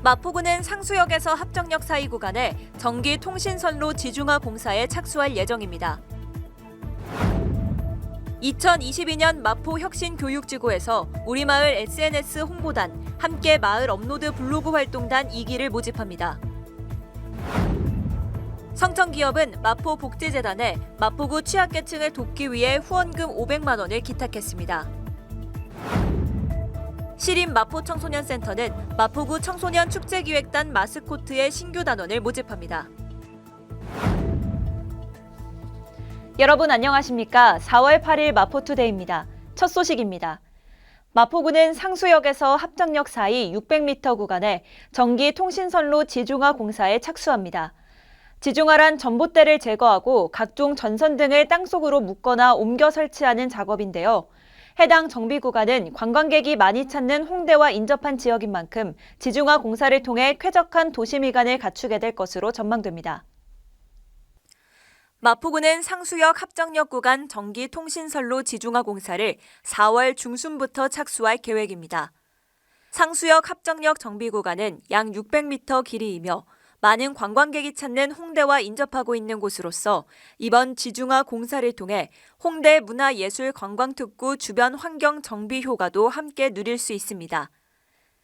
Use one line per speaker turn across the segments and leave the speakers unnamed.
마포구는 상수역에서 합정역 사이 구간에 전기통신선로 지중화 공사에 착수할 예정입니다. 2022년 마포 혁신교육지구에서 우리마을 SNS 홍보단, 함께 마을 업로드 블로그 활동단 2기를 모집합니다. 성천기업은 마포복지재단에 마포구 취약계층을 돕기 위해 후원금 500만 원을 기탁했습니다. 시립 마포청소년센터는 마포구 청소년 축제기획단 마스코트의 신규 단원을 모집합니다.
여러분 안녕하십니까? 4월 8일 마포투데이입니다. 첫 소식입니다. 마포구는 상수역에서 합정역 사이 600m 구간에 전기통신선로 지중화 공사에 착수합니다. 지중화란 전봇대를 제거하고 각종 전선 등을 땅속으로 묻거나 옮겨 설치하는 작업인데요. 해당 정비 구간은 관광객이 많이 찾는 홍대와 인접한 지역인 만큼 지중화 공사를 통해 쾌적한 도시 미관을 갖추게 될 것으로 전망됩니다.
마포구는 상수역 합정역 구간 전기통신선로 지중화 공사를 4월 중순부터 착수할 계획입니다. 상수역 합정역 정비 구간은 약 600m 길이이며 많은 관광객이 찾는 홍대와 인접하고 있는 곳으로서 이번 지중화 공사를 통해 홍대 문화예술관광특구 주변 환경 정비 효과도 함께 누릴 수 있습니다.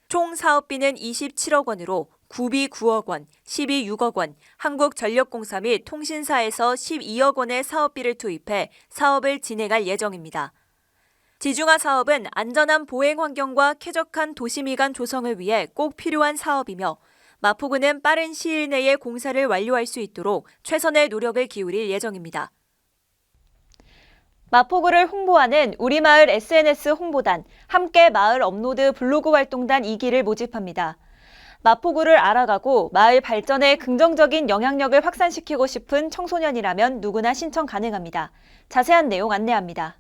총 사업비는 27억 원으로 구비 9억 원, 시비 6억 원, 한국전력공사 및 통신사에서 12억 원의 사업비를 투입해 사업을 진행할 예정입니다. 지중화 사업은 안전한 보행 환경과 쾌적한 도시미관 조성을 위해 꼭 필요한 사업이며 마포구는 빠른 시일 내에 공사를 완료할 수 있도록 최선의 노력을 기울일 예정입니다.
마포구를 홍보하는 우리마을 SNS 홍보단, 함께 마을 업로드 블로그 활동단 2기를 모집합니다. 마포구를 알아가고 마을 발전에 긍정적인 영향력을 확산시키고 싶은 청소년이라면 누구나 신청 가능합니다. 자세한 내용 안내합니다.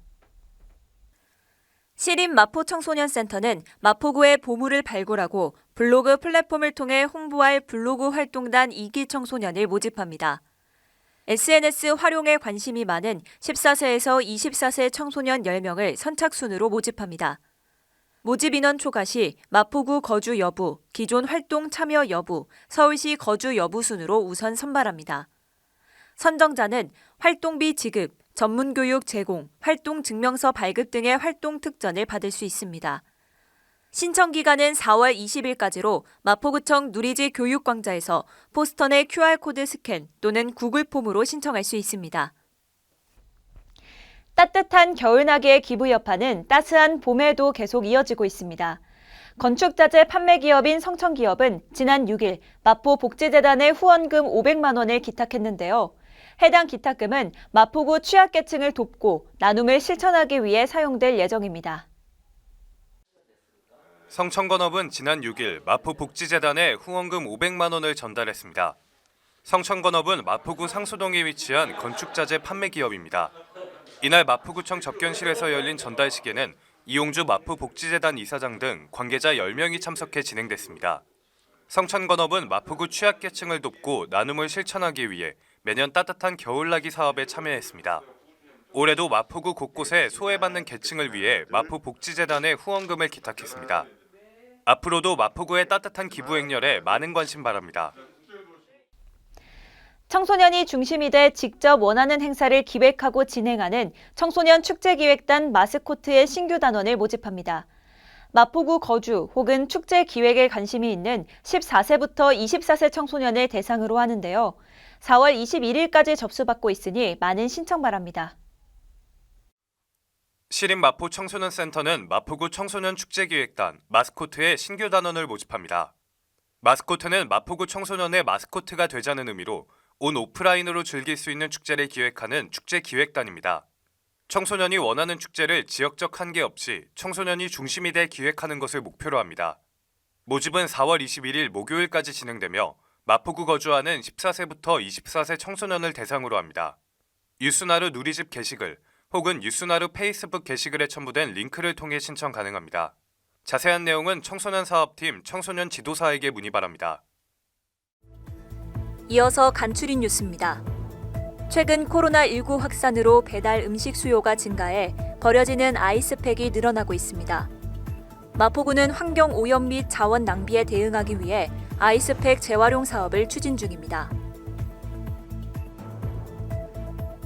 시립 마포청소년센터는 마포구의 보물을 발굴하고 블로그 플랫폼을 통해 홍보할 블로그 활동단 2기 청소년을 모집합니다. SNS 활용에 관심이 많은 14세에서 24세 청소년 10명을 선착순으로 모집합니다. 모집 인원 초과 시 마포구 거주 여부, 기존 활동 참여 여부, 서울시 거주 여부 순으로 우선 선발합니다. 선정자는 활동비 지급, 전문교육 제공, 활동증명서 발급 등의 활동 특전을 받을 수 있습니다. 신청 기간은 4월 20일까지로 마포구청 누리지 교육광장에서 포스터 내 QR코드 스캔 또는 구글 폼으로 신청할 수 있습니다.
따뜻한 겨울나기의 기부 여파는 따스한 봄에도 계속 이어지고 있습니다. 건축자재 판매 기업인 성천기업은 지난 6일 마포복지재단에 후원금 500만 원을 기탁했는데요. 해당 기탁금은 마포구 취약계층을 돕고 나눔을 실천하기 위해 사용될 예정입니다.
성천건업은 지난 6일 마포복지재단에 후원금 500만 원을 전달했습니다. 성천건업은 마포구 상수동에 위치한 건축자재 판매 기업입니다. 이날 마포구청 접견실에서 열린 전달식에는 이용주 마포복지재단 이사장 등 관계자 10명이 참석해 진행됐습니다. 성천건업은 마포구 취약계층을 돕고 나눔을 실천하기 위해 매년 따뜻한 겨울나기 사업에 참여했습니다. 올해도 마포구 곳곳에 소외받는 계층을 위해 마포복지재단에 후원금을 기탁했습니다. 앞으로도 마포구의 따뜻한 기부 행렬에 많은 관심 바랍니다.
청소년이 중심이 돼 직접 원하는 행사를 기획하고 진행하는 청소년 축제기획단 마스코트의 신규 단원을 모집합니다. 마포구 거주 혹은 축제 기획에 관심이 있는 14세부터 24세 청소년을 대상으로 하는데요. 4월 21일까지 접수받고 있으니 많은 신청 바랍니다.
시립 마포 청소년센터는 마포구 청소년 축제기획단 마스코트의 신규 단원을 모집합니다. 마스코트는 마포구 청소년의 마스코트가 되자는 의미로 온 오프라인으로 즐길 수 있는 축제를 기획하는 축제기획단입니다. 청소년이 원하는 축제를 지역적 한계 없이 청소년이 중심이 돼 기획하는 것을 목표로 합니다. 모집은 4월 21일 목요일까지 진행되며 마포구 거주하는 14세부터 24세 청소년을 대상으로 합니다. 유스나루 누리집 게시글 혹은 유스나루 페이스북 게시글에 첨부된 링크를 통해 신청 가능합니다. 자세한 내용은 청소년 사업팀 청소년 지도사에게 문의 바랍니다.
이어서 간추린 뉴스입니다. 최근 코로나19 확산으로 배달 음식 수요가 증가해 버려지는 아이스팩이 늘어나고 있습니다. 마포구는 환경 오염 및 자원 낭비에 대응하기 위해 아이스팩 재활용 사업을 추진 중입니다.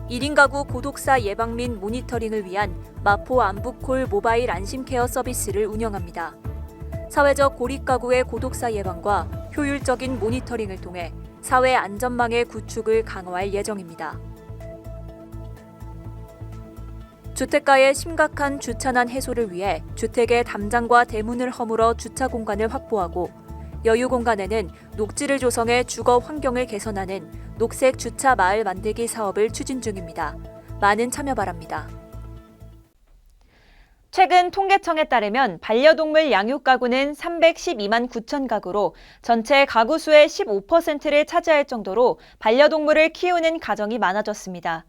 1인 가구 고독사 예방 및 모니터링을 위한 마포 안부콜 모바일 안심케어 서비스를 운영합니다. 사회적 고립 가구의 고독사 예방과 효율적인 모니터링을 통해 사회 안전망의 구축을 강화할 예정입니다. 주택가의 심각한 주차난 해소를 위해 주택의 담장과 대문을 허물어 주차 공간을 확보하고 여유 공간에는 녹지를 조성해 주거 환경을 개선하는 녹색 주차 마을 만들기 사업을 추진 중입니다. 많은 참여 바랍니다.
최근 통계청에 따르면 반려동물 양육 가구는 312만 9천 가구로 전체 가구 수의 15%를 차지할 정도로 반려동물을 키우는 가정이 많아졌습니다.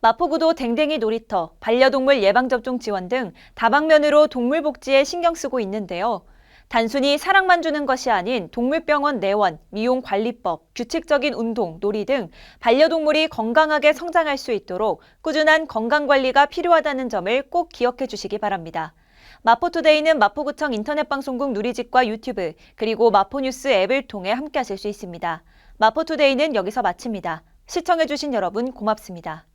마포구도 댕댕이 놀이터, 반려동물 예방접종 지원 등 다방면으로 동물 복지에 신경 쓰고 있는데요. 단순히 사랑만 주는 것이 아닌 동물병원 내원, 미용관리법, 규칙적인 운동, 놀이 등 반려동물이 건강하게 성장할 수 있도록 꾸준한 건강관리가 필요하다는 점을 꼭 기억해 주시기 바랍니다. 마포투데이는 마포구청 인터넷방송국 누리집과 유튜브, 그리고 마포뉴스 앱을 통해 함께 하실 수 있습니다. 마포투데이는 여기서 마칩니다. 시청해 주신 여러분 고맙습니다.